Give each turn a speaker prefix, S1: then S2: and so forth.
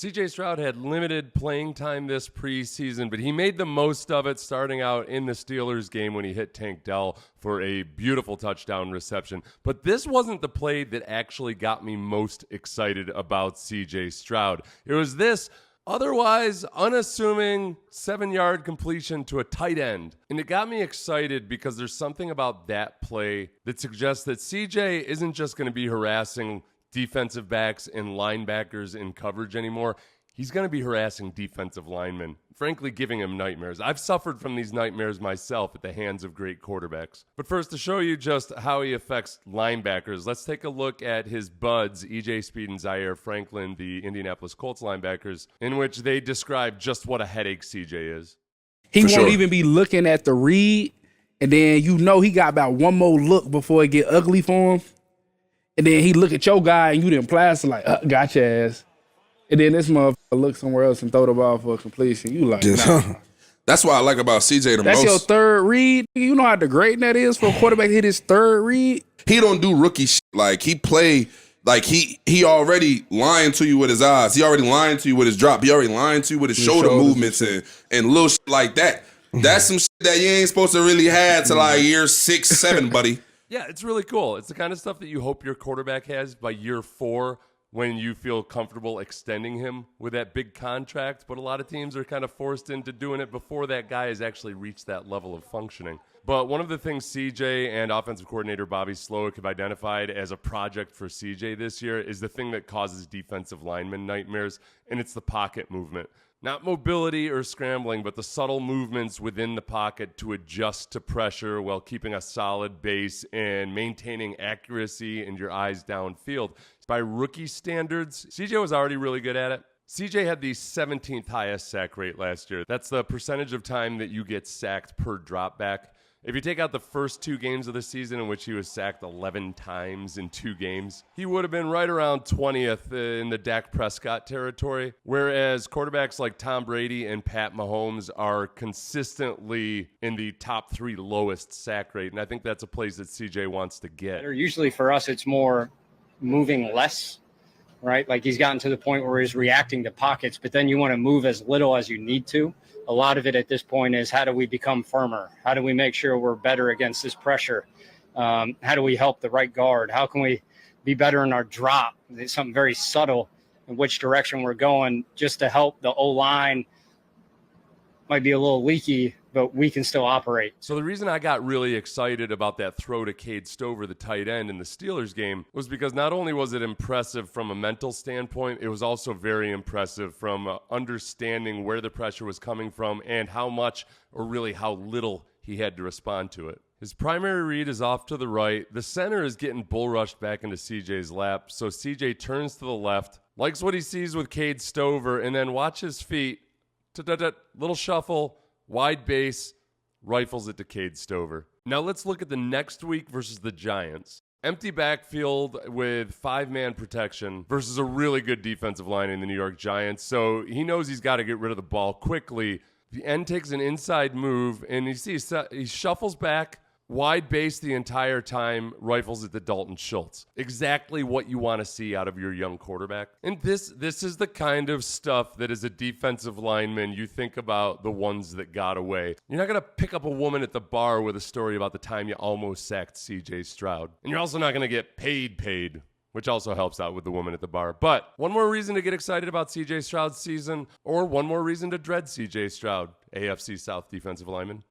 S1: CJ Stroud had limited playing time this preseason, but he made the most of it starting out in the Steelers game when he hit Tank Dell for a beautiful touchdown reception. But this wasn't the play that actually got me most excited about CJ Stroud. It was this otherwise unassuming 7-yard completion to a tight end. And it got me excited because there's something about that play that suggests that CJ isn't just going to be harassing defensive backs and linebackers in coverage anymore. He's going to be harassing defensive linemen, frankly giving him nightmares. I've suffered from these nightmares myself at the hands of great quarterbacks. But first, to show you just how he affects linebackers, let's take a look at his buds, E.J. Speed and Zaire Franklin, the Indianapolis Colts linebackers, in which they describe just what a headache CJ is.
S2: He won't even be looking at the read, and then he got about one more look before it get ugly for him. And then he look at your guy and you didn't plaster like, got your ass. And then this motherfucker look somewhere else and throw the ball for a completion. You like, nah.
S3: That's what I like about CJ the most.
S2: That's your third read. You know how degrading that is for a quarterback to hit his third read?
S3: He don't do rookie shit. Like, he play, like, he already lying to you with his eyes. He already lying to you with his drop. He already lying to you with his shoulder movements and little shit like that. That's some shit that you ain't supposed to really have to like year 6, 7, buddy.
S1: Yeah, it's really cool. It's the kind of stuff that you hope your quarterback has by year 4 when you feel comfortable extending him with that big contract. But a lot of teams are kind of forced into doing it before that guy has actually reached that level of functioning. But one of the things CJ and offensive coordinator Bobby Slowik have identified as a project for CJ this year is the thing that causes defensive linemen nightmares, and it's the pocket movement. Not mobility or scrambling, but the subtle movements within the pocket to adjust to pressure while keeping a solid base and maintaining accuracy and your eyes downfield. By rookie standards, CJ was already really good at it. CJ had the 17th highest sack rate last year. That's the percentage of time that you get sacked per dropback. If you take out the first 2 games of the season in which he was sacked 11 times in 2 games, he would have been right around 20th in the Dak Prescott territory, whereas quarterbacks like Tom Brady and Pat Mahomes are consistently in the top 3 lowest sack rate, and I think that's a place that CJ wants to get.
S4: Usually for us, it's more moving less, right? Like he's gotten to the point where he's reacting to pockets, but then you want to move as little as you need to. A lot of it at this point is how do we become firmer? How do we make sure we're better against this pressure? How do we help the right guard? How can we be better in our drop? It's something very subtle in which direction we're going just to help the O-line. Might be a little leaky, but we can still operate.
S1: So the reason I got really excited about that throw to Cade Stover, the tight end in the Steelers game, was because not only was it impressive from a mental standpoint, it was also very impressive from understanding where the pressure was coming from and how much or really how little he had to respond to it. His primary read is off to the right. The center is getting bull rushed back into CJ's lap, so CJ turns to the left, likes what he sees with Cade Stover, and then watch his feet. Little shuffle, wide base, rifles it to Cade Stover. Now let's look at the next week versus the Giants. Empty backfield with 5-man protection versus a really good defensive line in the New York Giants. So he knows he's got to get rid of the ball quickly. The end takes an inside move, and you see he shuffles back, wide base the entire time, rifles it to Dalton Schultz. Exactly what you want to see out of your young quarterback. And this is the kind of stuff that as a defensive lineman, you think about the ones that got away. You're not going to pick up a woman at the bar with a story about the time you almost sacked CJ Stroud. And you're also not going to get paid, which also helps out with the woman at the bar. But one more reason to get excited about CJ Stroud's season, or one more reason to dread CJ Stroud, AFC South defensive lineman.